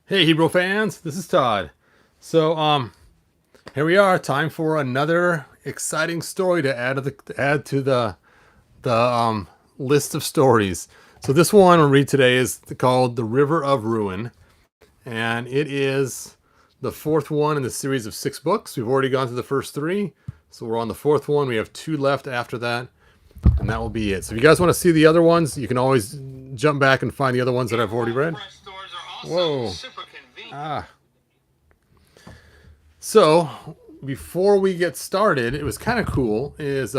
Hey, Hebrew fans, this is Todd. So, here we are. Time for another exciting story to add to the list of stories. So this one I'll read today is called "The River of Ruin," and it is the fourth one in the series of 6 books. We've already gone through the first three, so we're on the fourth one. We have 2 left after that, and that will be it. So if you guys want to see the other ones, you can always jump back and find the other ones that I've already read. Whoa. Ah. So before we get started, it was kind of cool. Is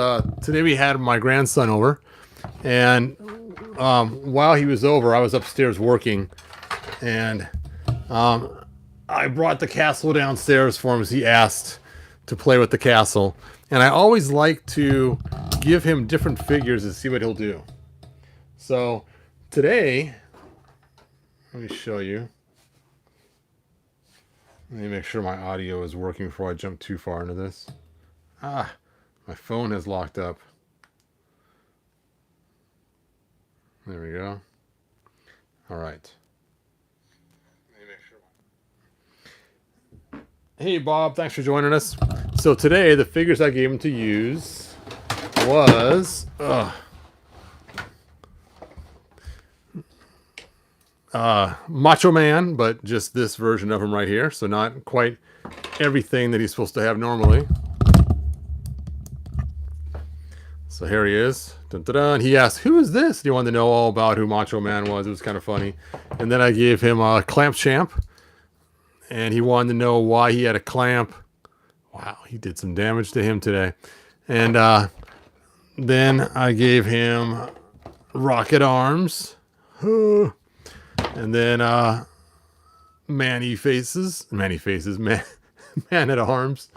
Today we had my grandson over, and while he was over, I was upstairs working, and I brought the castle downstairs for him as he asked to play with the castle. And I always like to give him different figures and see what he'll do. So today, let me show you. Let me make sure my audio is working before I jump too far into this. Ah, my phone has locked up. There we go. All right. Hey, Bob, thanks for joining us. So today, the figures I gave him to use was Macho Man, but just this version of him right here. So not quite everything that he's supposed to have normally. So here he is. Dun, dun, dun. He asked, "Who is this?" He wanted to know all about who Macho Man was. It was kind of funny. And then I gave him a Clamp Champ, and he wanted to know why he had a clamp. Wow, he did some damage to him today. And then I gave him Rocket Arms. And then Man at Arms.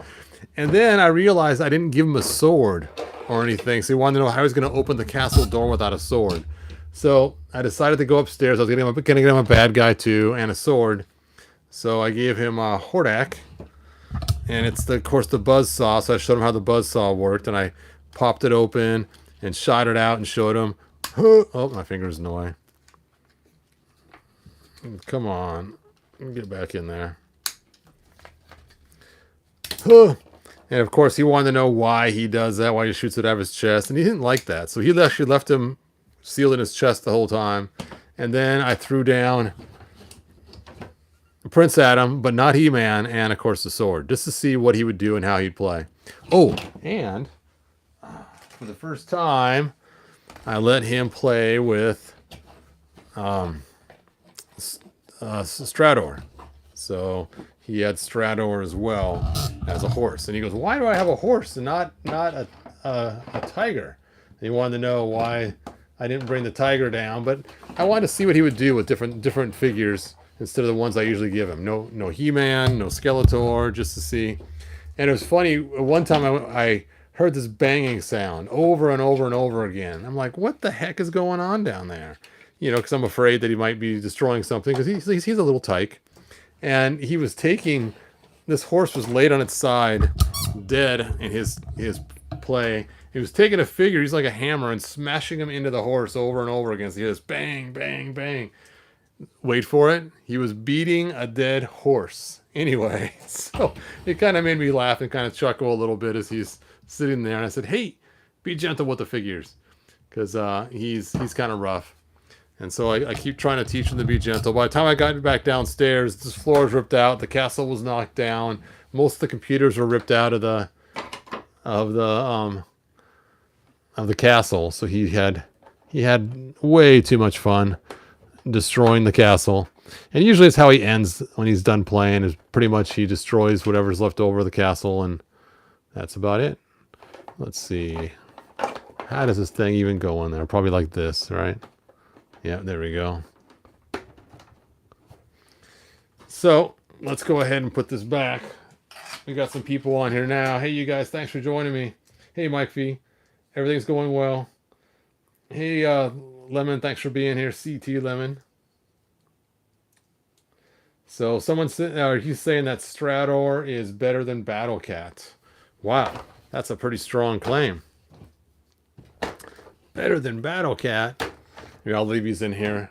And then I realized I didn't give him a sword or anything. So he wanted to know how he was going to open the castle door without a sword. So I decided to go upstairs. I was going to get him a bad guy too and a sword. So I gave him a Hordak. And it's, of course, the buzzsaw. So I showed him how the buzzsaw worked. And I popped it open and shot it out and showed him. Oh, my finger's in the way. Come on. Get back in there. And of course, he wanted to know why he does that, why he shoots it out of his chest. And he didn't like that. So he actually left him sealed in his chest the whole time. And then I threw down Prince Adam, but not He-Man, and of course the sword, just to see what he would do and how he'd play. Oh, and for the first time, I let him play with Strador. So he had Strador as well as a horse. And he goes, "Why do I have a horse and not a tiger?" And he wanted to know why I didn't bring the tiger down. But I wanted to see what he would do with different figures instead of the ones I usually give him. No He-Man, no Skeletor, just to see. And it was funny. One time I heard this banging sound over and over and over again. I'm like, what the heck is going on down there? Because I'm afraid that he might be destroying something, because he's a little tyke. And he was taking, this horse was laid on its side, dead in his play. He was taking a figure, he's like a hammer, and smashing him into the horse over and over again. So he just bang, bang, bang. Wait for it. He was beating a dead horse. Anyway, so it kind of made me laugh and kind of chuckle a little bit as he's sitting there. And I said, "Hey, be gentle with the figures," because he's kind of rough. And so I keep trying to teach him to be gentle. By the time I got back downstairs, this floor was ripped out. The castle was knocked down. Most of the computers were ripped out of the castle. So he had way too much fun destroying the castle. And usually it's how he ends when he's done playing, is pretty much he destroys whatever's left over of the castle, and that's about it. Let's see. How does this thing even go in there? Probably like this, right? Yeah, there we go. So let's go ahead and put this back. We got some people on here now. Hey, you guys, thanks for joining me. Hey, Mike V. Everything's going well. Hey, Lemon, thanks for being here. CT Lemon. So he's saying that Strador is better than Battle Cat. Wow, that's a pretty strong claim. Better than Battle Cat. Maybe I'll leave these in here.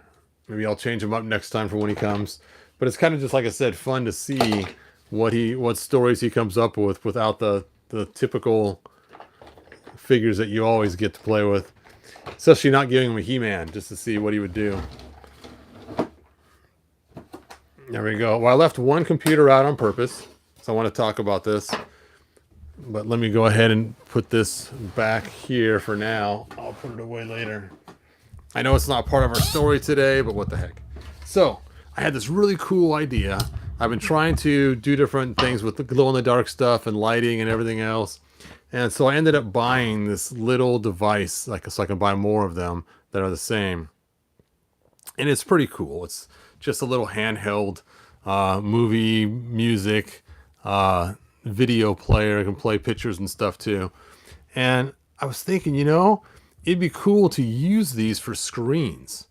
Maybe I'll change him up next time for when he comes. But it's kind of just, like I said, fun to see what stories he comes up with without the typical figures that you always get to play with. Especially not giving him a He-Man, just to see what he would do. There we go. Well, I left one computer out on purpose, so I want to talk about this. But let me go ahead and put this back here for now. I'll put it away later. I know it's not part of our story today, but what the heck. So, I had this really cool idea. I've been trying to do different things with the glow-in-the-dark stuff and lighting and everything else. And so I ended up buying this little device, so I can buy more of them that are the same. And it's pretty cool. It's just a little handheld movie, music, video player. I can play pictures and stuff too. And I was thinking, it'd be cool to use these for screens.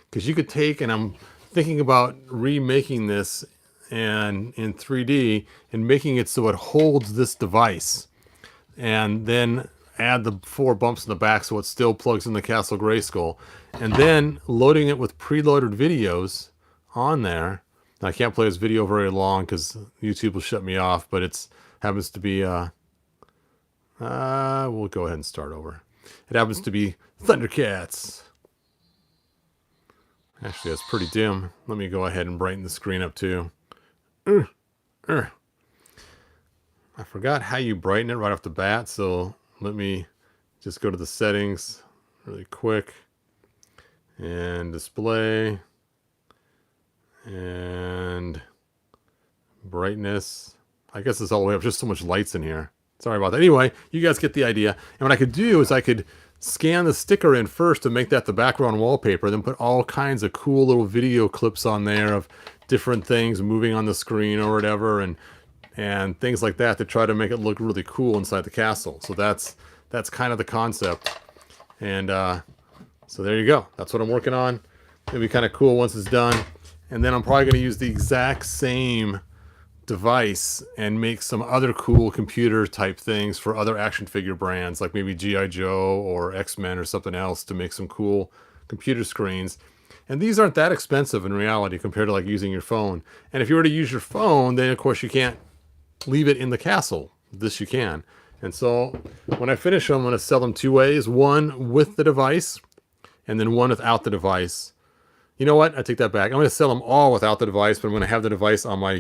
Because you could take, and I'm thinking about remaking this and in 3D and making it so it holds this device. And then add the 4 bumps in the back so it still plugs in the Castle Grayskull. And then loading it with preloaded videos on there. Now, I can't play this video very long because YouTube will shut me off, but it happens to be, we'll go ahead and start over. It happens to be Thundercats. Actually, that's pretty dim. Let me go ahead and brighten the screen up too. I forgot how you brighten it right off the bat, so let me just go to the settings really quick. And display. And brightness. I guess it's all the way up. Just so much lights in here. Sorry about that. Anyway, you guys get the idea. And what I could do is I could scan the sticker in first to make that the background wallpaper, then put all kinds of cool little video clips on there of different things moving on the screen or whatever, and things like that to try to make it look really cool inside the castle. So that's kind of the concept. And so there you go. That's what I'm working on. It'll be kind of cool once it's done. And then I'm probably going to use the exact same device and make some other cool computer type things for other action figure brands, like maybe G.I. Joe or X-Men or something else, to make some cool computer screens. And these aren't that expensive in reality compared to like using your phone. And if you were to use your phone, then of course you can't leave it in the castle. This you can. And so when I finish them, I'm going to sell them 2 ways. One with the device and then one without the device. You know what? I take that back. I'm going to sell them all without the device, but I'm going to have the device on my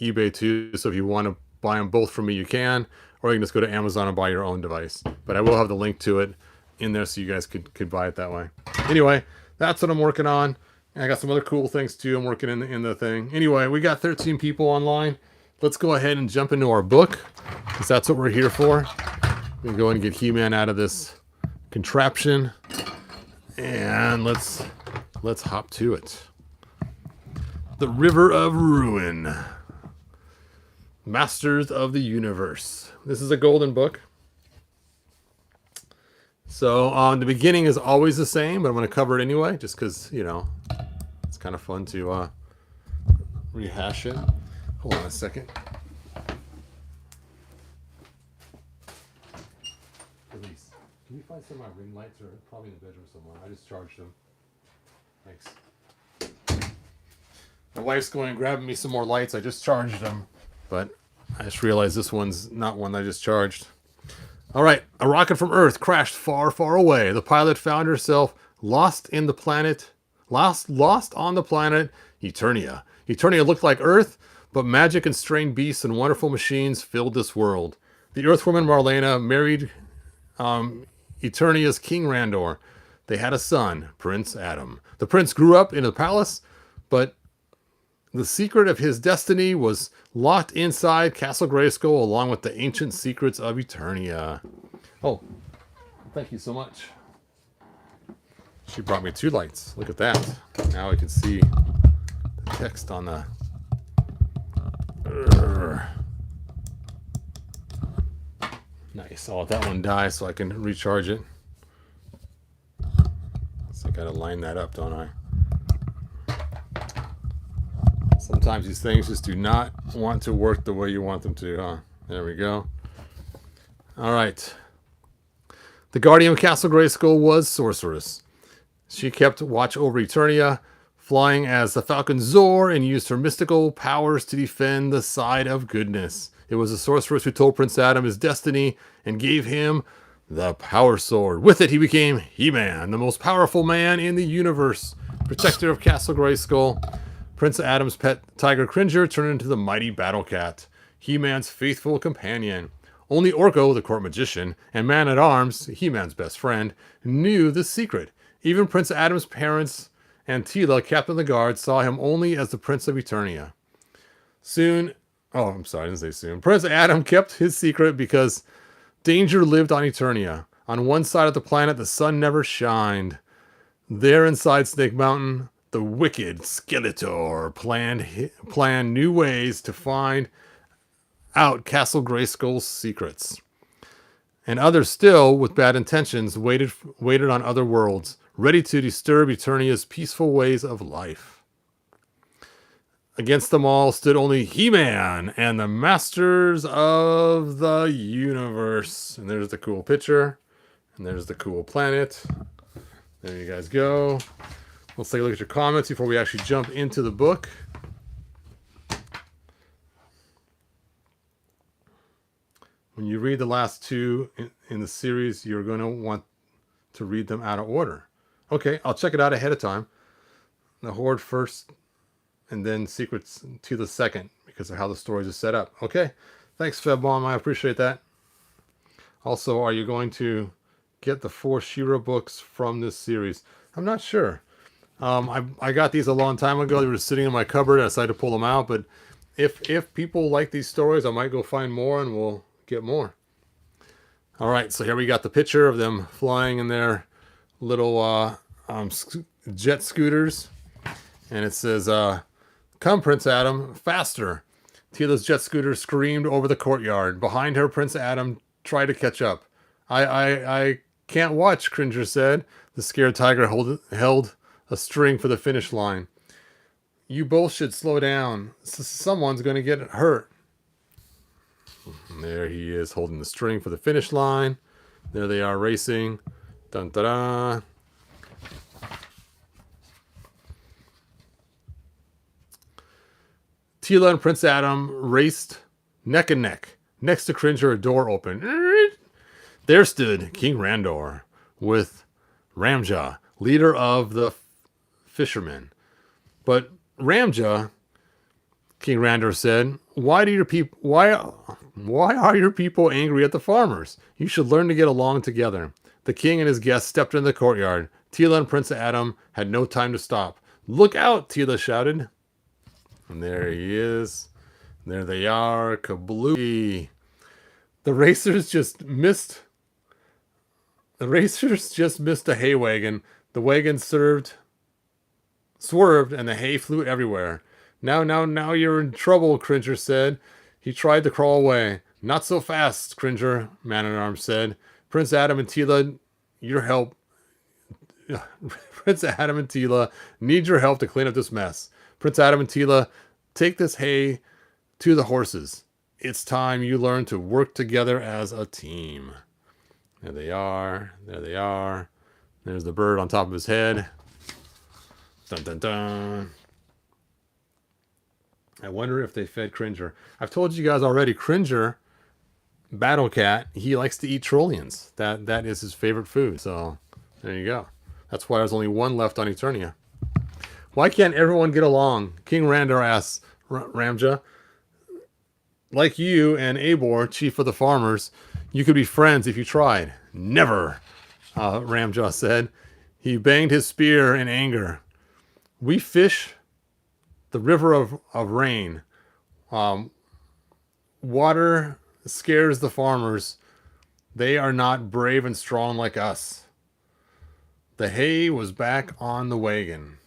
eBay too. So if you want to buy them both from me, you can, or you can just go to Amazon and buy your own device. But I will have the link to it in there so you guys could buy it that way. Anyway, that's what I'm working on. And I got some other cool things too. I'm working in the thing. Anyway, we got 13 people online. Let's go ahead and jump into our book, because that's what we're here for. We can go ahead and get He-Man out of this contraption, and let's hop to it. The River of Ruin. Masters of the Universe. This is a golden book. So the beginning is always the same, but I'm going to cover it anyway, just because, it's kind of fun to rehash it. Hold on a second. Elise, can you find some of my ring lights? Or probably in the bedroom somewhere. I just charged them. Thanks. My wife's going and grabbing me some more lights. I just charged them, but I just realized this one's not one I just charged. All right, a rocket from Earth crashed far, far away. The pilot found herself lost on the planet Eternia. Eternia looked like Earth, but magic and strange beasts and wonderful machines filled this world. The Earthwoman Marlena married Eternia's King Randor. They had a son, Prince Adam. The prince grew up in a palace, but the secret of his destiny was locked inside Castle Grayskull, along with the ancient secrets of Eternia. Oh, thank you so much. She brought me 2 lights. Look at that. Now I can see the text on the... Nice. I'll let that one die so I can recharge it. So I gotta line that up, don't I? Sometimes these things just do not want to work the way you want them to, huh? There we go. All right. The guardian of Castle Grayskull was Sorceress. She kept watch over Eternia, flying as the Falcon Zor and used her mystical powers to defend the side of goodness. It was the sorceress who told Prince Adam his destiny and gave him the Power Sword. With it, he became He-Man, the most powerful man in the universe, protector of Castle Grayskull. Prince Adam's pet tiger Cringer turned into the mighty Battle Cat, He-Man's faithful companion. Only Orko, the court magician, and Man-at-Arms, He-Man's best friend, knew the secret. Even Prince Adam's parents and Tila, captain of the guard, saw him only as the Prince of Eternia. Soon, oh, I'm sorry, I didn't say soon. Prince Adam kept his secret because danger lived on Eternia. On one side of the planet, the sun never shined. There inside Snake Mountain, the wicked Skeletor planned new ways to find out Castle Grayskull's secrets. And others still, with bad intentions, waited on other worlds, ready to disturb Eternia's peaceful ways of life. Against them all stood only He-Man and the Masters of the Universe. And there's the cool picture. And there's the cool planet. There you guys go. Let's take a look at your comments before we actually jump into the book. When you read the last two in the series, you're going to want to read them out of order. Okay, I'll check it out ahead of time. The Horde first, and then Secrets to the second, because of how the stories are set up. Okay, thanks, Febmom. I appreciate that. Also, are you going to get the 4 She-Ra books from this series? I'm not sure. I got these a long time ago. They were sitting in my cupboard. I decided to pull them out. But if people like these stories, I might go find more and we'll get more. All right, so here we got the picture of them flying in their little jet scooters. And it says, "Come, Prince Adam, faster." Tila's jet scooter screamed over the courtyard. Behind her, Prince Adam tried to catch up. I can't watch, Cringer said. The scared tiger held a string for the finish line. You both should slow down. Someone's going to get hurt. And there he is holding the string for the finish line. There they are racing. Dun da da. Tila and Prince Adam raced neck and neck. Next to Cringer, a door opened. There stood King Randor with Ramja, leader of the fishermen. But Ramja, King Randor said, why are your people angry at the farmers? You should learn to get along together. The king and his guests stepped into the courtyard. Tila and Prince Adam had no time to stop. Look out, Tila shouted. And there he is. There they are. Kablooey. The racers just missed a hay wagon. The wagon swerved, and the hay flew everywhere. Now you're in trouble, Cringer said. He tried to crawl away. Not so fast, Cringer, Man-at-Arms said. Prince Adam and Tila need your help to clean up this mess. Prince Adam and Tila, take this hay to the horses. It's time you learn to work together as a team. There they are. There they are. There's the bird on top of his head. Dun dun dun. I wonder if they fed Cringer. I've told you guys already, Cringer, Battle Cat, he likes to eat Trollians. That is his favorite food. So there you go. That's why there's only one left on Eternia. Why can't everyone get along? King Randor asks Ramja. Like you and Abor, chief of the farmers, you could be friends if you tried. Never, Ramja said. He banged his spear in anger. We fish the river of rain. Water scares the farmers. They are not brave and strong like us. The hay was back on the wagon.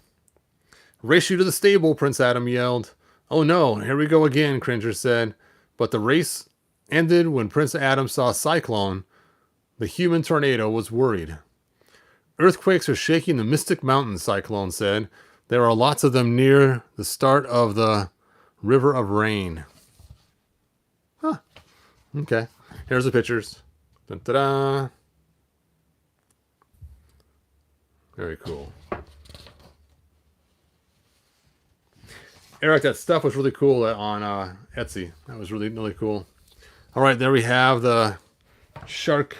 Race you to the stable, Prince Adam yelled. Oh no, here we go again, Cringer said. But the race ended when Prince Adam saw Cyclone. The human tornado was worried. Earthquakes are shaking the Mystic Mountains, Cyclone said. There are lots of them near the start of the River of Rain. Huh. Okay. Here's the pictures. Dun, ta-da. Very cool. Eric, that stuff was really cool on Etsy. That was really, really cool. All right, there we have the shark.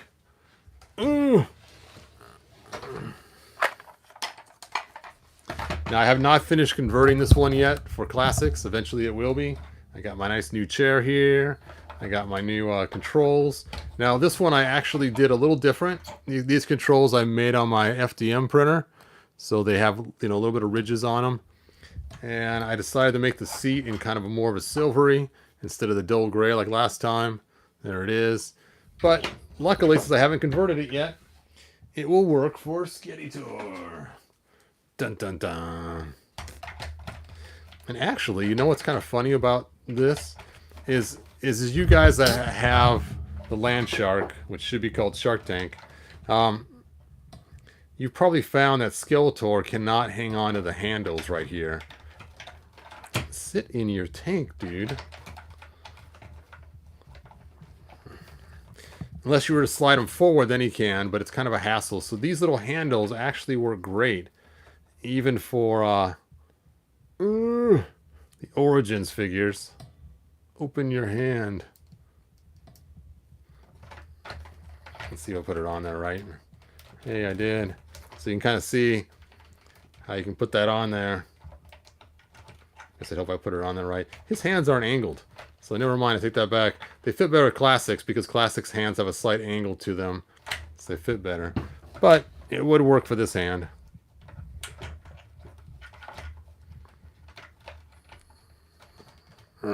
Ooh. Now, I have not finished converting this one yet for classics. Eventually it will be. I got my nice new chair here. I got my new controls. Now, this one I actually did a little different. These controls I made on my FDM printer. So they have, you know, a little bit of ridges on them. And I decided to make the seat in kind of a more of a silvery instead of the dull gray like last time. There it is. But luckily, since I haven't converted it yet, it will work for Skeletor. Dun dun dun. And actually, you know what's kind of funny about this is you guys that have the land shark, which should be called Shark Tank, you've probably found that Skeletor cannot hang on to the handles right here. Sit in your tank, dude. Unless you were to slide him forward, then he can, but it's kind of a hassle. So these little handles actually work great, even for the Origins figures. Open your hand. Let's see if I put it on there right. Hey, I did. So you can kind of see how you can put that on there. I guess I hope I put it on there right. His hands aren't angled. So never mind, I take that back. They fit better at Classics because Classics hands have a slight angle to them. So they fit better. But it would work for this hand. At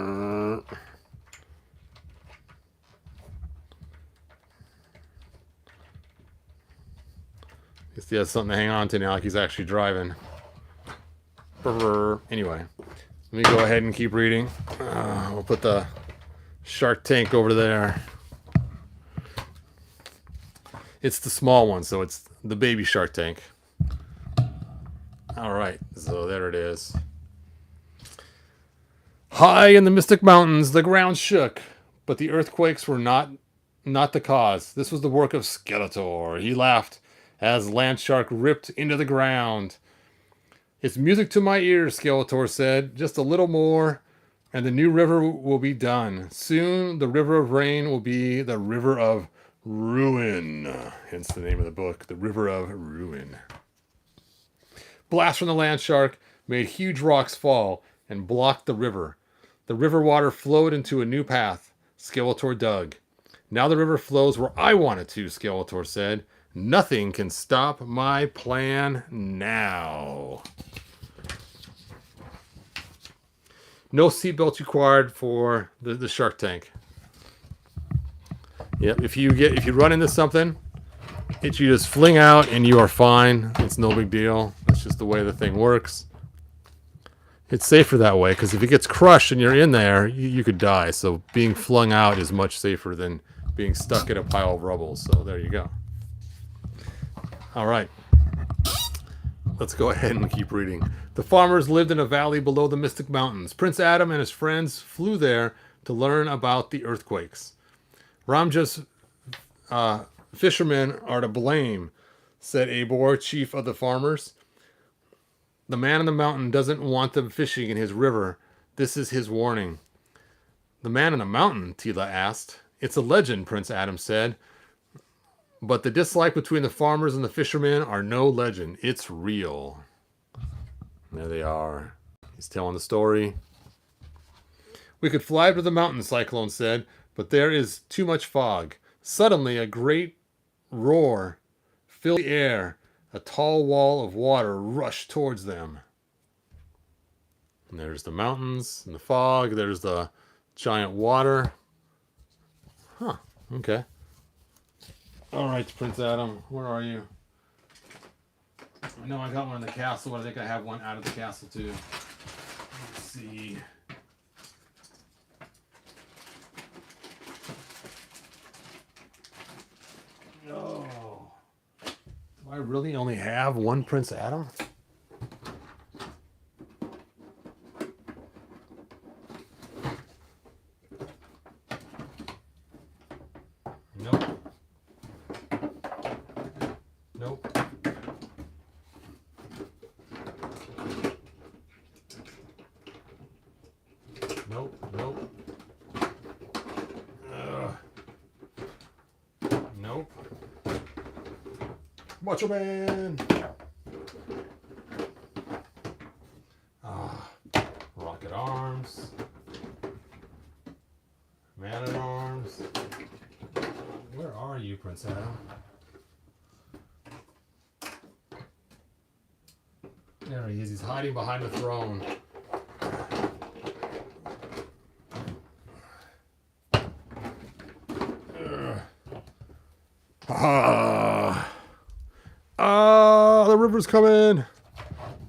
least he has something to hang on to now, like he's actually driving. Anyway, let me go ahead and keep reading. We'll put the Shark Tank over there. It's the small one, so it's the baby Shark Tank. All right, so there it is. High in the Mystic Mountains, the ground shook, but the earthquakes were not the cause. This was the work of Skeletor. He laughed as Landshark ripped into the ground. It's music to my ears, Skeletor said. Just a little more, and the new river will be done. Soon, the river of rain will be the river of ruin. Hence the name of the book, The River of Ruin. Blast from the Landshark made huge rocks fall and blocked the river. The river water flowed into a new path. Skeletor dug. Now the river flows where I want it to, Skeletor said. Nothing can stop my plan now. No seatbelts required for the Shark Tank. Yep, if you run into something, you just fling out and you are fine. It's no big deal. That's just the way the thing works. It's safer that way, because if it gets crushed and you're in there, you could die. So being flung out is much safer than being stuck in a pile of rubble. So there you go. All right. Let's go ahead and keep reading. The farmers lived in a valley below the Mystic Mountains. Prince Adam and his friends flew there to learn about the earthquakes. Ramja's fishermen are to blame, said Abor, chief of the farmers. The man in the mountain doesn't want them fishing in his river. This is his warning. The man in the mountain, Tila asked. It's a legend, Prince Adam said. But the dislike between the farmers and the fishermen are no legend. It's real. There they are. He's telling the story. We could fly to the mountain, Cyclone said, but there is too much fog. Suddenly, a great roar filled the air. A tall wall of water rushed towards them. And there's the mountains and the fog. There's the giant water. Huh. Okay. All right, Prince Adam. Where are you? I know I got one in the castle, but I think I have one out of the castle too. Let's see. No. I really only have one Prince Adam? Nope. Nope. Nope. Nope. Macho Man. Rocket Arms. Man at Arms. Where are you, Prince Adam? There he is. He's hiding behind the throne. The river's coming.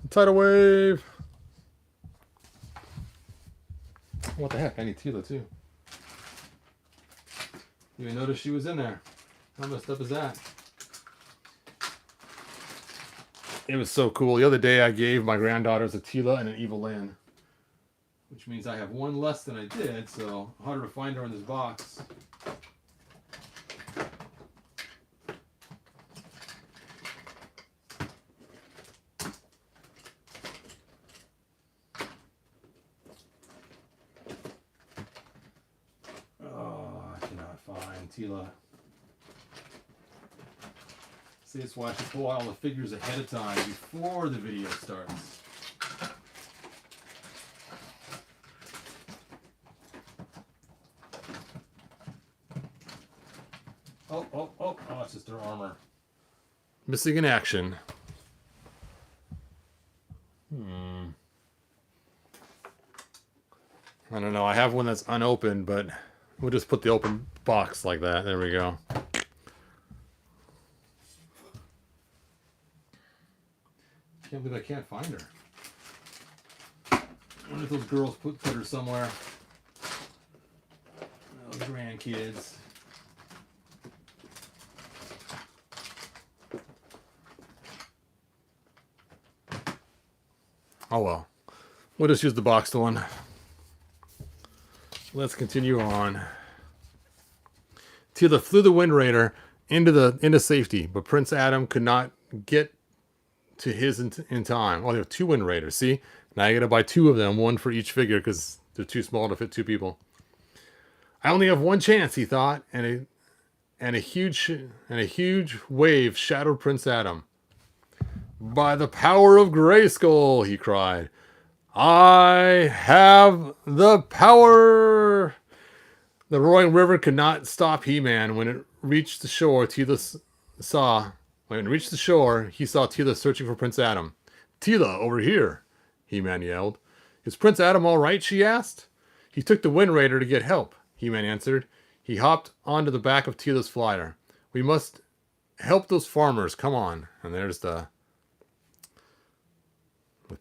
Tidal wave. What the heck? I need Tila too. You even notice she was in there. How messed up is that? It was so cool. The other day I gave my granddaughters a Tila and an Evil Lyn, which means I have one less than I did, so harder to find her in this box. I cannot find Tila. See, that's why I should pull out all the figures ahead of time before the video starts. Oh, it's just her armor. Missing in action. I don't know. I have one that's unopened, but we'll just put the open box like that. There we go. Can't believe I can't find her. I wonder if those girls put her somewhere. Oh, grandkids. Oh well. We'll just use the boxed one. Let's continue on. Tila flew the Wind Raider into safety, but Prince Adam could not get to his in time. Oh, there are two Wind Raiders. See, now I gotta buy two of them, one for each figure because they're too small to fit two people. I only have one chance, he thought, and a huge wave shadowed Prince Adam. By the power of Grayskull, he cried, I have the power. The roaring river could not stop He-Man. When it reached the shore, he saw Tila searching for Prince Adam. Tila, over here, He-Man yelled. Is Prince Adam all right, she asked. He took the Wind Raider to get help, He-Man answered. He hopped onto the back of Tila's flyer. We must help those farmers. Come on. And there's the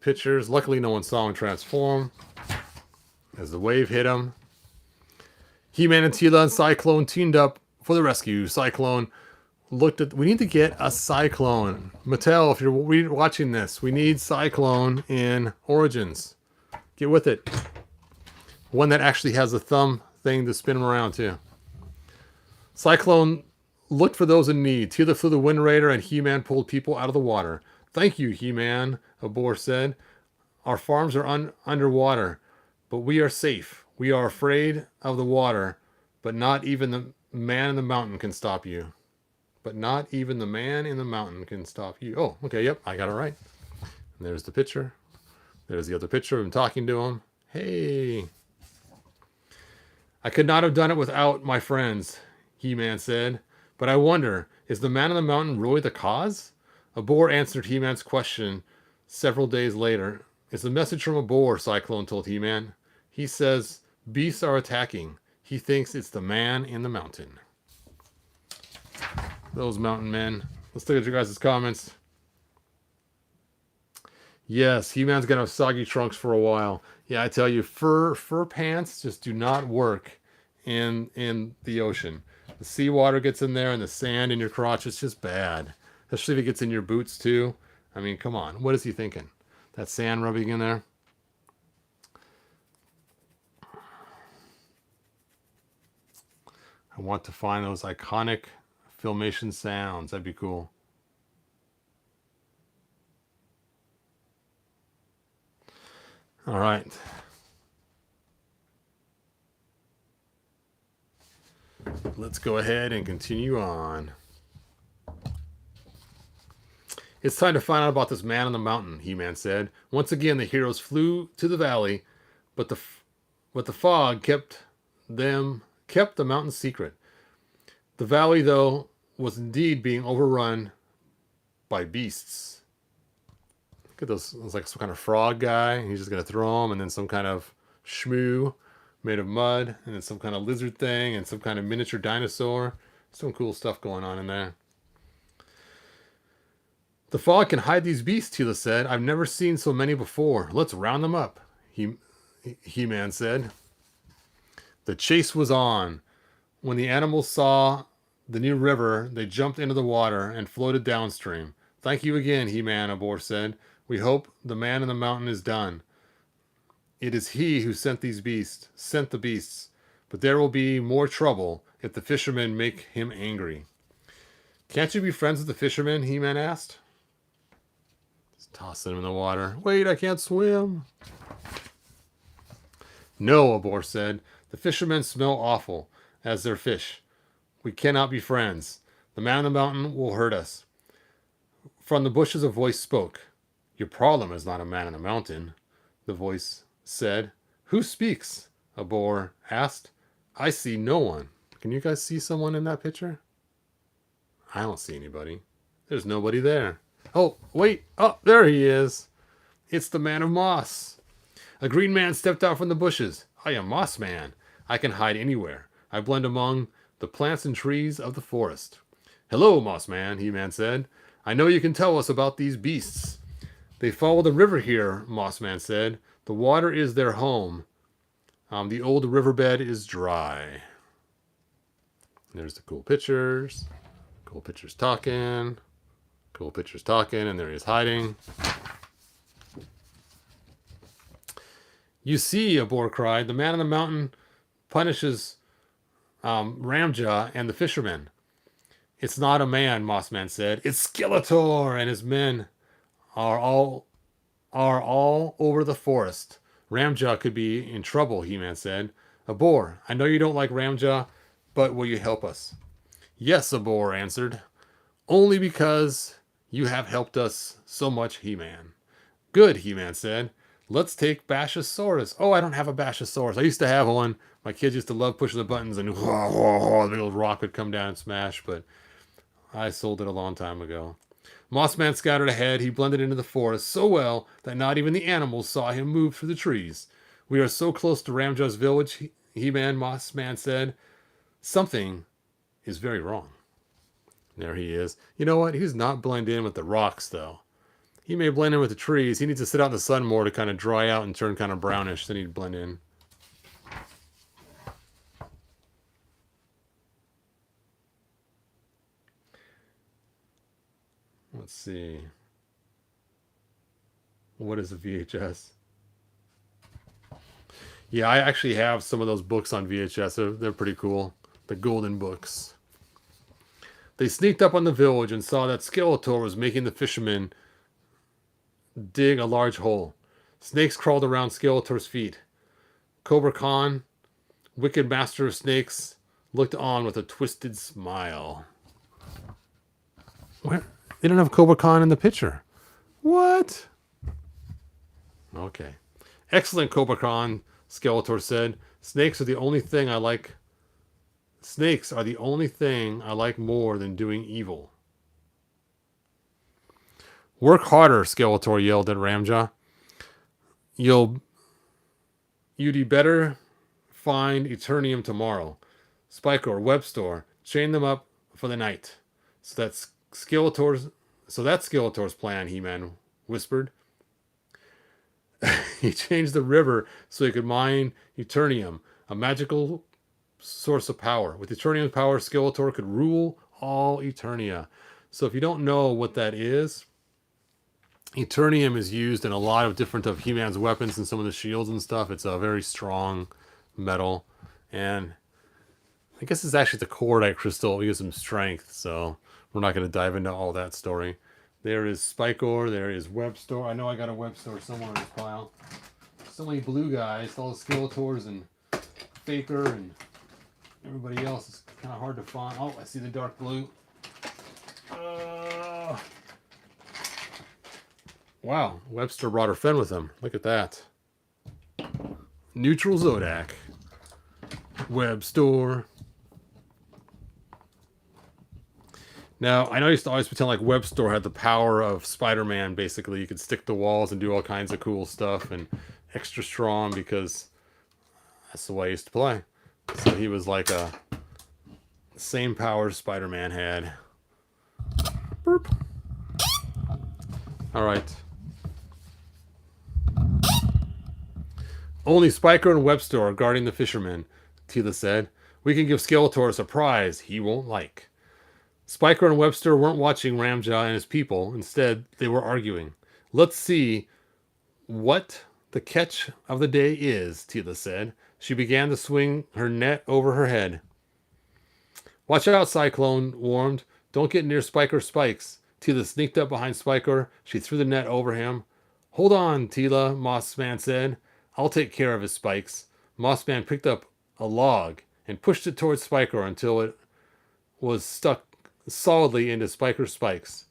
pictures. Luckily, no one saw him transform as the wave hit him. He-Man and Tila and Cyclone teamed up for the rescue. Cyclone looked at... We need to get a Cyclone. Mattel, if you're watching this, we need Cyclone in Origins. Get with it. One that actually has a thumb thing to spin him around, too. Cyclone looked for those in need. Tila flew the Wind Raider, and He-Man pulled people out of the water. Thank you, He-Man, a boar said. Our farms are underwater, but we are safe. We are afraid of the water, but not even the man in the mountain can stop you. But not even the man in the mountain can stop you. Oh, okay, yep, I got it right. And there's the picture. There's the other picture of him talking to him. Hey. I could not have done it without my friends, He-Man said. But I wonder, is the man in the mountain really the cause? A boar answered He-Man's question several days later. It's a message from a boar, Cyclone told He-Man. He says, beasts are attacking. He thinks it's the man in the mountain. Those mountain men. Let's look at your guys' comments. Yes, He-Man's going to have soggy trunks for a while. Yeah, I tell you, fur pants just do not work in the ocean. The seawater gets in there and the sand in your crotch, it's just bad. Especially if it gets in your boots too. I mean, come on. What is he thinking? That sand rubbing in there? I want to find those iconic Filmation sounds. That'd be cool. All right. Let's go ahead and continue on. It's time to find out about this man on the mountain, He-Man said. Once again, the heroes flew to the valley, but the fog kept the mountain secret. The valley, though, was indeed being overrun by beasts. Look at those. It's like some kind of frog guy. He's just going to throw them, and then some kind of shmoo made of mud, and then some kind of lizard thing, and some kind of miniature dinosaur. Some cool stuff going on in there. The fog can hide these beasts, Tila said. I've never seen so many before. Let's round them up, He-Man said. The chase was on. When the animals saw the new river, they jumped into the water and floated downstream. Thank you again, He-Man, Abor said. We hope the man in the mountain is done. It is he who sent the beasts, but there will be more trouble if the fishermen make him angry. Can't you be friends with the fishermen? He-Man asked. Just tossing him in the water. Wait, I can't swim. No, Abor said. The fishermen smell awful, as their fish. We cannot be friends. The man on the mountain will hurt us. From the bushes a voice spoke. Your problem is not a man on the mountain, the voice said. Who speaks? Abor asked. I see no one. Can you guys see someone in that picture? I don't see anybody. There's nobody there. Oh, wait. Oh, there he is. It's the man of moss. A green man stepped out from the bushes. I am Moss Man. I can hide anywhere. I blend among the plants and trees of the forest. Hello, Moss Man, He-Man said. I know you can tell us about these beasts. They follow the river here, Moss Man said. The water is their home. The old riverbed is dry. There's the cool pictures. Cool pictures talking. Cool pictures talking, and there he is hiding. You see, Abor cried, the man on the mountain punishes Ramjaw and the fishermen. It's not a man, Mossman said. It's Skeletor and his men are all over the forest. Ramjaw could be in trouble, He-Man said. Abor, I know you don't like Ramjaw, but will you help us? Yes, Abor answered. Only because you have helped us so much, He-Man. Good, He-Man said. Let's take Bashosaurus. Oh, I don't have a Bashosaurus. I used to have one. My kids used to love pushing the buttons and the big old rock would come down and smash, but I sold it a long time ago. Mossman scattered ahead. He blended into the forest so well that not even the animals saw him move through the trees. We are so close to Ramjaw's village, He-Man, Mossman said. Something is very wrong. There he is. You know what? He does not blend in with the rocks, though. He may blend in with the trees. He needs to sit out in the sun more to kind of dry out and turn kind of brownish. Then he'd blend in. Let's see. What is a VHS? Yeah, I actually have some of those books on VHS. They're pretty cool. The golden books. They sneaked up on the village and saw that Skeletor was making the fishermen dig a large hole. Snakes crawled around Skeletor's feet. Cobra Khan, wicked master of snakes, looked on with a twisted smile. Where? They don't have Cobra Khan in the picture. What? Okay. Excellent, Cobra Khan, Skeletor said. Snakes are the only thing I like. Snakes are the only thing I like more than doing evil. Work harder, Skeletor yelled at Ramjaw. You'd better find Eternium tomorrow. Spike or Web Store. Chain them up for the night. So that's Skeletor's plan, He-Man whispered. He changed the river so he could mine Eternium, a magical source of power. With Eternium's power, Skeletor could rule all Eternia. So if you don't know what that is, Eternium is used in a lot of different of He-Man's weapons and some of the shields and stuff. It's a very strong metal. And I guess it's actually the cordite crystal. It gives him strength. So we're not going to dive into all that story. There is Spikor. There is Web Store. I know I got a Web Store somewhere in this pile. So many blue guys. All the Skeletors and Faker and Everybody else is kind of hard to find. Oh, I see the dark blue. Wow, Webster brought her friend with him. Look at that. Neutral Zodak. Web store. Now, I know I used to always pretend like Web Store had the power of Spider-Man, basically. You could stick to walls and do all kinds of cool stuff and extra strong because that's the way I used to play. So he was like the same powers Spider-Man had. Burp. All right. Only Spiker and Webster are guarding the fishermen, Tila said. We can give Skeletor a surprise he won't like. Spiker and Webster weren't watching Ramjaw and his people. Instead, they were arguing. Let's see what the catch of the day is, Tila said. She began to swing her net over her head. Watch out, Cyclone warned. Don't get near Spiker's spikes. Tila sneaked up behind Spiker. She threw the net over him. Hold on, Tila, Mossman said. I'll take care of his spikes. Mossman picked up a log and pushed it towards Spiker until it was stuck solidly into Spiker's spikes.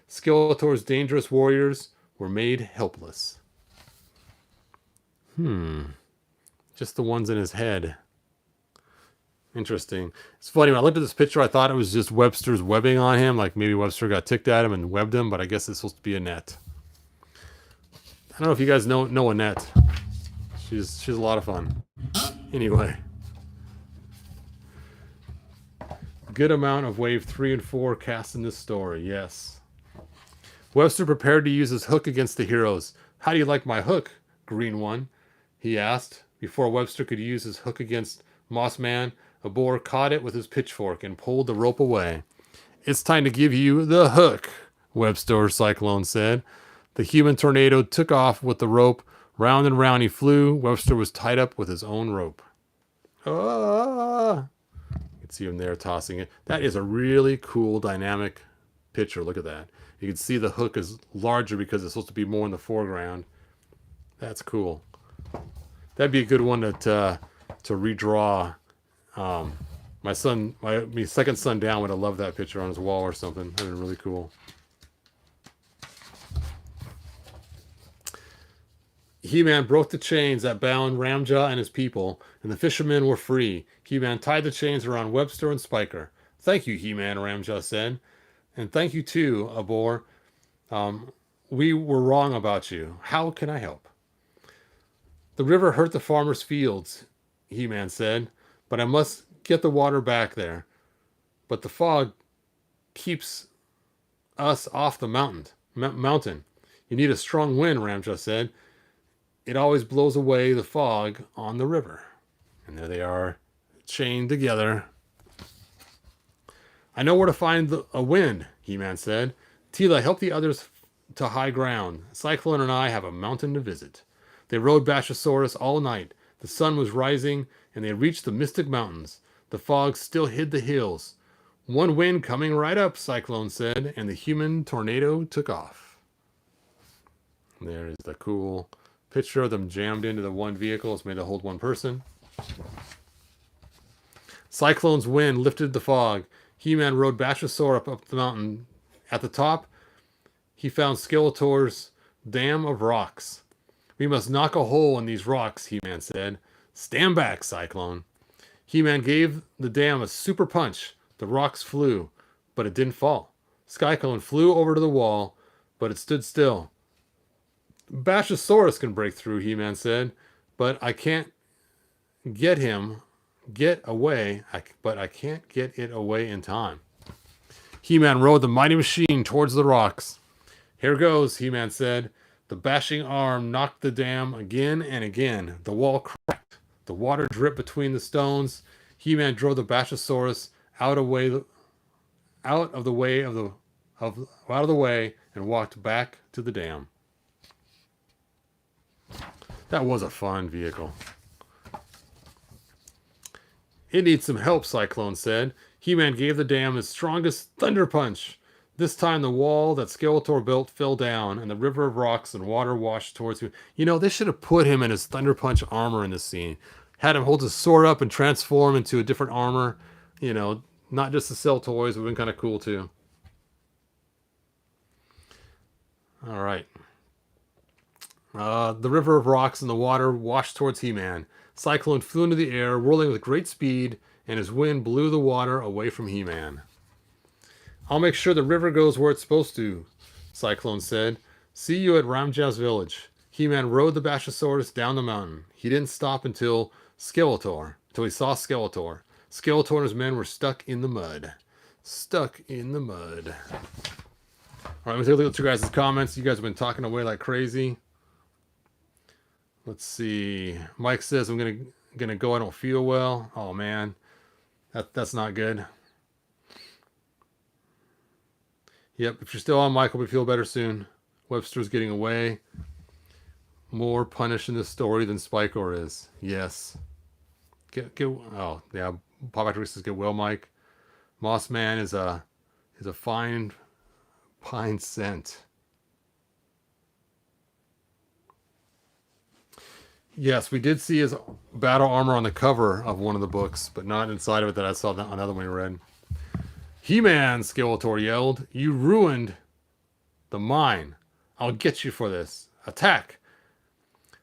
Skeletor's dangerous warriors were made helpless. Just the ones in his head. Interesting. It's funny, when I looked at this picture, I thought it was just Webster's webbing on him, like maybe Webster got ticked at him and webbed him, but I guess it's supposed to be a net. I don't know if you guys know Annette. She's a lot of fun. Anyway. Good amount of wave 3 and 4 cast in this story, yes. Webster prepared to use his hook against the heroes. How do you like my hook, Green One? He asked. Before Webster could use his hook against Mossman, a boar caught it with his pitchfork and pulled the rope away. It's time to give you the hook, Webster Cyclone said. The human tornado took off with the rope. Round and round he flew. Webster was tied up with his own rope. Ah! You can see him there tossing it. That is a really cool dynamic picture. Look at that. You can see the hook is larger because it's supposed to be more in the foreground. That's cool. That'd be a good one to redraw. My second son down would have loved that picture on his wall or something. That'd been really cool. He-Man broke the chains that bound Ramjaw and his people, and the fishermen were free. He-Man tied the chains around Webster and Spiker. Thank you, He-Man, Ramjaw said. And thank you too, Abor. We were wrong about you. How can I help? The river hurt the farmers' fields, He-Man said, but I must get the water back there. But the fog keeps us off the mountain. You need a strong wind, Ramjaw said. It always blows away the fog on the river. And there they are, chained together. I know where to find a wind, He-Man said. Tila, help the others to high ground. Cyclone and I have a mountain to visit. They rode Bashosaurus all night. The sun was rising, and they reached the Mystic Mountains. The fog still hid the hills. One wind coming right up, Cyclone said, and the human tornado took off. There is the cool picture of them jammed into the one vehicle. It's made to hold one person. Cyclone's wind lifted the fog. He-Man rode Bashosaurus up the mountain. At the top, he found Skeletor's dam of rocks. We must knock a hole in these rocks, He-Man said. Stand back, Cyclone. He-Man gave the dam a super punch. The rocks flew, but it didn't fall. Cyclone flew over to the wall, but it stood still. Bashosaurus can break through, He-Man said, but I can't get away in time. He-Man rode the mighty machine towards the rocks. Here goes, He-Man said. The bashing arm knocked the dam again and again. The wall cracked. The water dripped between the stones. He-Man drove the Bashosaurus out of the way and walked back to the dam. That was a fun vehicle. It needs some help, Cyclone said. He-Man gave the dam his strongest thunder punch. This time the wall that Skeletor built fell down, and the river of rocks and water washed towards him. You know, they should have put him in his thunder punch armor in this scene. had him hold his sword up and transform into a different armor. You know, not just to sell toys, would have been kind of cool too. All right. The river of rocks and the water washed towards He-Man. Cyclone flew into the air, whirling with great speed, and his wind blew the water away from He-Man. I'll make sure the river goes where it's supposed to, Cyclone said. See you at Ramjav's village. He-Man rode the Bashosaurus down the mountain. He didn't stop until he saw Skeletor. Skeletor and his men were stuck in the mud. Stuck in the mud. All right, let me take a look at you guys' comments. You guys have been talking away like crazy. Let's see. Mike says I'm gonna go. I don't feel well. Oh man, that's not good. Yep. If you're still on, Mike, hope you feel better soon. Webster's getting away. More punished in this story than Spikor is. Yes. Oh yeah. Pop Actor says get well, Mike. Moss Man is a fine pine scent. Yes, we did see his battle armor on the cover of one of the books, but not inside of it that I saw that another one we read. He-Man, Skeletor yelled. You ruined the mine. I'll get you for this. Attack!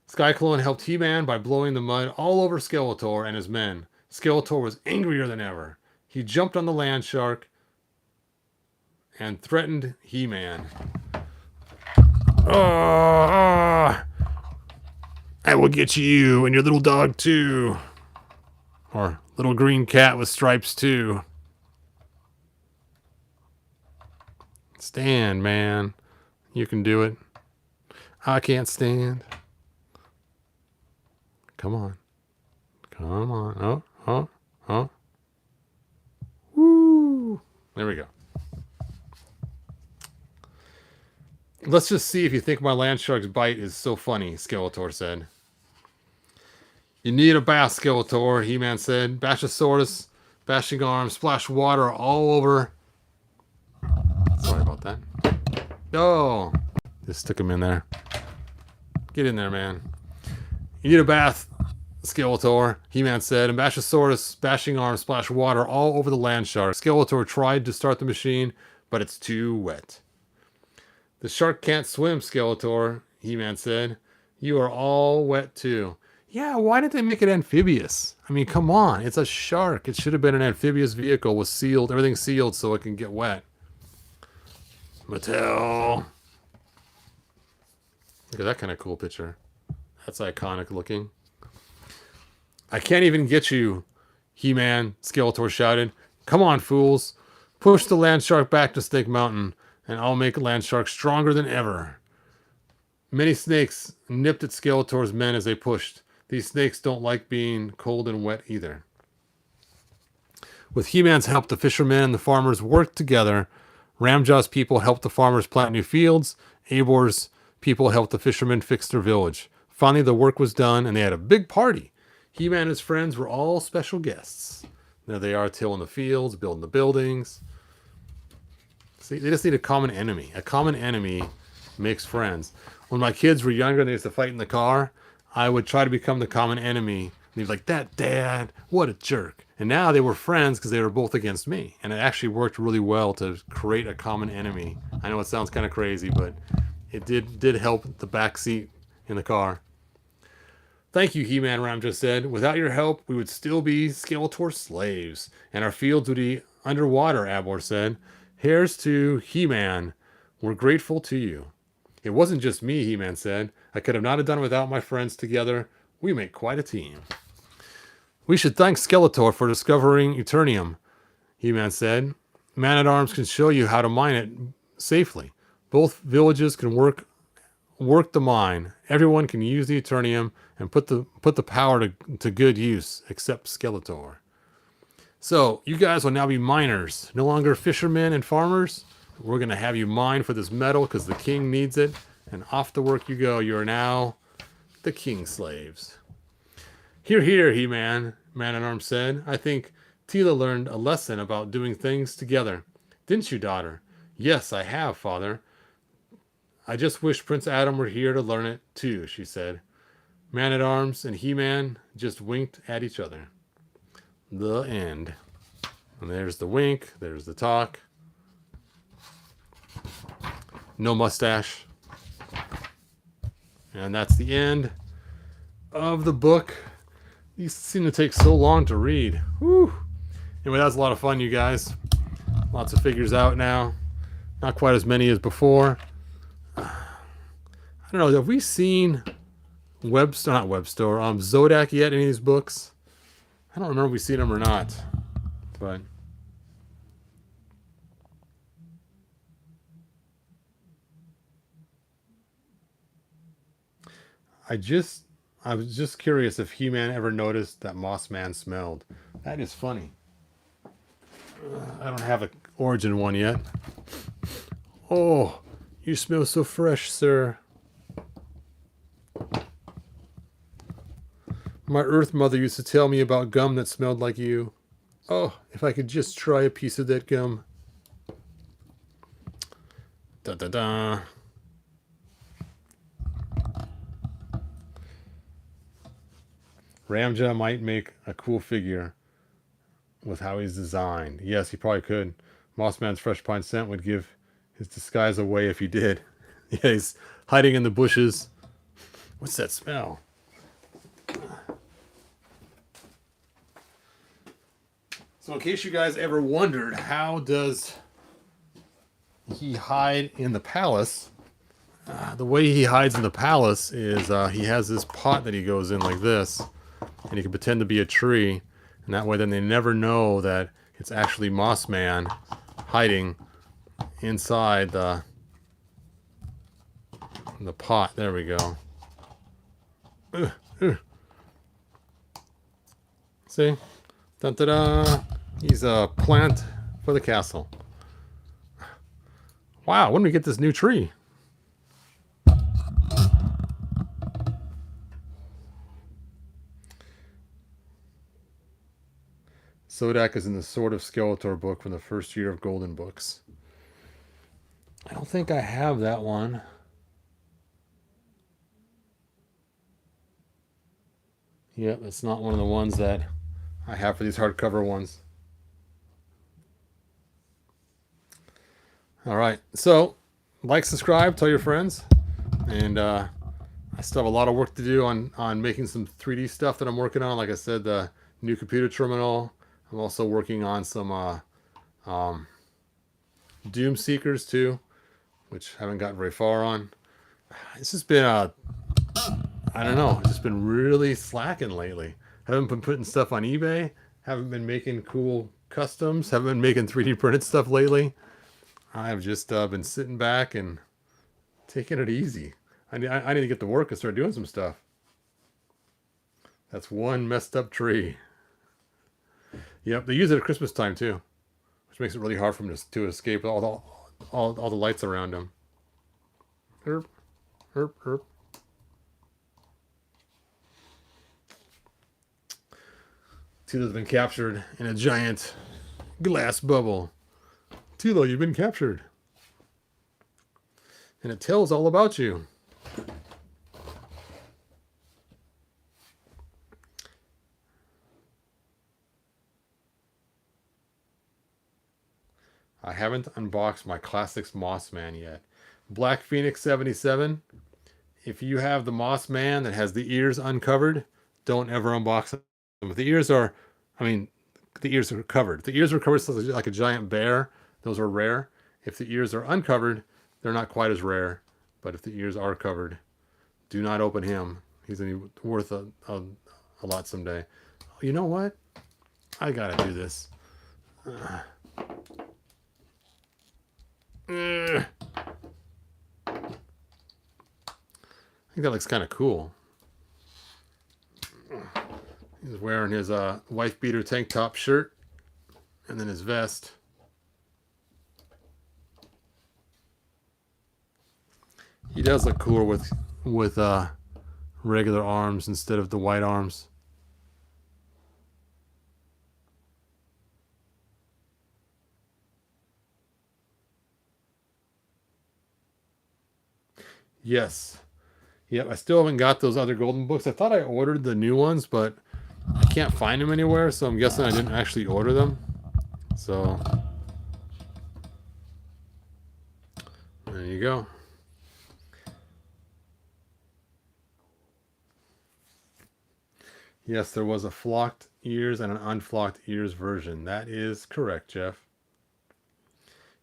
Skyclone helped He-Man by blowing the mud all over Skeletor and his men. Skeletor was angrier than ever. He jumped on the land shark and threatened He-Man. I will get you and your little dog too. Or little green cat with stripes too. Stand, man. You can do it. I can't stand. Come on. Come on. Oh. Woo. There we go. Let's just see if you think my land shark's bite is so funny, Skeletor said. You need a bath, Skeletor, He-Man said. Bashosaurus, bashing arms, splash water all over. Sorry about that. Oh, just took him in there. Get in there, man. You need a bath, Skeletor, He-Man said. And Bashosaurus, bashing arms, splash water all over the land shark. Skeletor tried to start the machine, but it's too wet. The shark can't swim, Skeletor, He-Man said. You are all wet too. Yeah, why did they make it amphibious? I mean, come on. It's a shark. It should have been an amphibious vehicle with everything sealed so it can get wet. Mattel. Look at that kind of cool picture. That's iconic looking. I can't even get you, He-Man, Skeletor shouted. Come on, fools. Push the land shark back to Snake Mountain, and I'll make land shark stronger than ever. Many snakes nipped at Skeletor's men as they pushed. These snakes don't like being cold and wet either. With He-Man's help, the fishermen and the farmers worked together. Ramjaw's people helped the farmers plant new fields. Abor's people helped the fishermen fix their village. Finally, the work was done, and they had a big party. He-Man and his friends were all special guests. There they are, tilling the fields, building the buildings. See, they just need a common enemy. A common enemy makes friends. When my kids were younger and they used to fight in the car, I would try to become the common enemy. And he'd be like, that dad, what a jerk. And now they were friends because they were both against me. And it actually worked really well to create a common enemy. I know it sounds kind of crazy, but it did help the back seat in the car. Thank you, He-Man, Ram just said. Without your help, we would still be Skeletor slaves. And our fields would be underwater, Abor said. Here's to He-Man. We're grateful to you. It wasn't just me, He-Man said. I could have not have done it without my friends together. We make quite a team. We should thank Skeletor for discovering Eternium, He-Man said. Man-at-Arms can show you how to mine it safely. Both villages can work the mine. Everyone can use the Eternium and put the power to good use, except Skeletor. So, you guys will now be miners. No longer fishermen and farmers. We're going to have you mine for this metal because the king needs it. And off to work you go. You are now the king's slaves. Hear, hear, He-Man, Man-at-Arms said. I think Tila learned a lesson about doing things together. Didn't you, daughter? Yes, I have, father. I just wish Prince Adam were here to learn it too, she said. Man-at-Arms and He-Man just winked at each other. The end. And there's the wink. There's the talk. No mustache. And that's the end of the book. These seem to take so long to read. Whew. Anyway, that was a lot of fun, you guys. Lots of figures out now. Not quite as many as before. I don't know. Have we seen Zodak yet? Any of these books? I don't remember if we've seen them or not. But I was just curious if He-Man ever noticed that Moss Man smelled. That is funny. I don't have an origin one yet. Oh, you smell so fresh, sir. My Earth mother used to tell me about gum that smelled like you. Oh, if I could just try a piece of that gum. Da da da. Ramja might make a cool figure with how he's designed. Yes, he probably could. Mossman's fresh pine scent would give his disguise away if he did. Yeah, he's hiding in the bushes. What's that smell? So in case you guys ever wondered, how does he hide in the palace? The way he hides in the palace is he has this pot that he goes in like this, and he can pretend to be a tree, and that way then they never know that it's actually Moss Man hiding inside the pot. There we go. See? Dun-da-da! He's a plant for the castle. Wow, when did we get this new tree? Zodak is in the Sword of Skeletor book from the first year of Golden Books. I don't think I have that one. Yep, it's not one of the ones that I have for these hardcover ones. All right, so like, subscribe, tell your friends, and I still have a lot of work to do on making some 3D stuff that I'm working on. Like I said, the new computer terminal. I'm also working on some Doom Seekers too, which I haven't gotten very far on. It's just been I don't know, it's just been really slacking lately. Haven't been putting stuff on eBay. Haven't been making cool customs. Haven't been making 3D printed stuff lately. I've just been sitting back and taking it easy. I need to get to work and start doing some stuff. That's one messed up tree. Yep, they use it at Christmas time too, which makes it really hard for them to escape all the lights around them. Herp, herp, herp. Tila's been captured in a giant glass bubble. Tila, you've been captured. And it tells all about you. I haven't unboxed my Classics Moss Man yet. Black Phoenix 77. If you have the Moss Man that has the ears uncovered, don't ever unbox them. If the ears are, the ears are covered. If the ears are covered so like a giant bear, those are rare. If the ears are uncovered, they're not quite as rare. But if the ears are covered, do not open him. He's going to be worth a lot someday. You know what? I got to do this. I think that looks kind of cool. He's wearing his wife beater tank top shirt and then his vest. He does look cooler with regular arms instead of the white arms. Yes. Yep, I still haven't got those other golden books. I thought I ordered the new ones, but I can't find them anywhere, so I'm guessing I didn't actually order them. So there you go. Yes, there was a flocked ears and an unflocked ears version. That is correct, Jeff.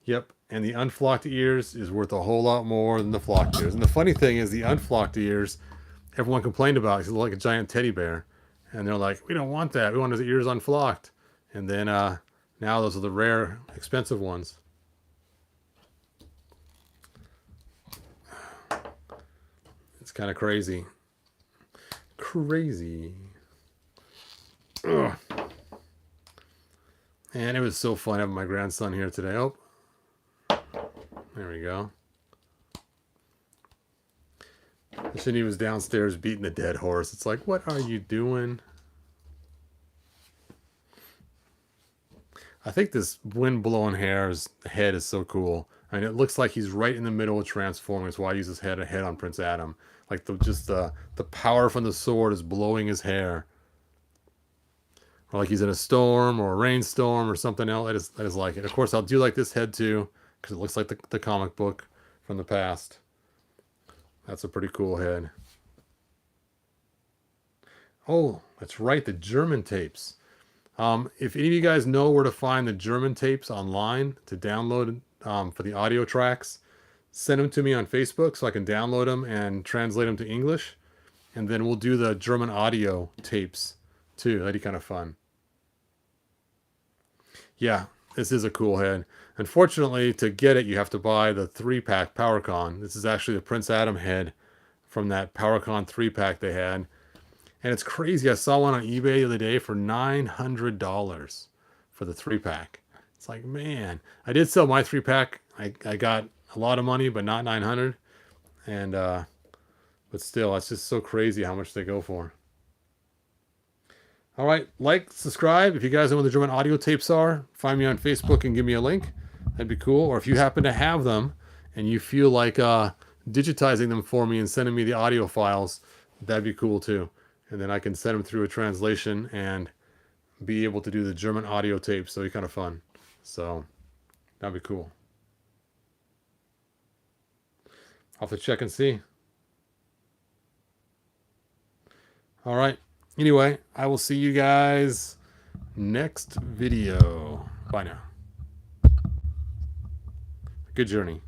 Yep, and the unflocked ears is worth a whole lot more than the flocked ears. And the funny thing is, the unflocked ears, everyone complained about. He's like a giant teddy bear, and they're like, "We don't want that. We want his ears unflocked." And then now those are the rare, expensive ones. It's kind of crazy. Crazy. Ugh. And it was so fun having my grandson here today. Oh, there we go. Shinny was downstairs beating the dead horse. It's like, what are you doing? I think this wind-blown head is so cool. I mean, it looks like he's right in the middle of transforming. That's why I use his head on Prince Adam. Like the power from the sword is blowing his hair. Or like he's in a storm or a rainstorm or something else. I just like it. Of course, I'll do like this head too, because it looks like the comic book from the past. That's a pretty cool head. Oh, that's right, the German tapes. If any of you guys know where to find the German tapes online to download for the audio tracks, send them to me on Facebook so I can download them and translate them to English. And then we'll do the German audio tapes too. That'd be kind of fun. Yeah, this is a cool head. Unfortunately, to get it, you have to buy the 3-pack PowerCon. This is actually the Prince Adam head from that PowerCon 3-pack they had. And it's crazy. I saw one on eBay the other day for $900 for the 3-pack. It's like, man, I did sell my 3-pack. I got a lot of money, but not 900. And but still, it's just so crazy how much they go for. All right, like, subscribe. If you guys know what the German audio tapes are, find me on Facebook and give me a link. That'd be cool. Or if you happen to have them and you feel like digitizing them for me and sending me the audio files, that'd be cool too. And then I can send them through a translation and be able to do the German audio tapes. So it'd be kind of fun. So that'd be cool. I'll have to check and see. All right. Anyway, I will see you guys next video. Bye now. Good journey.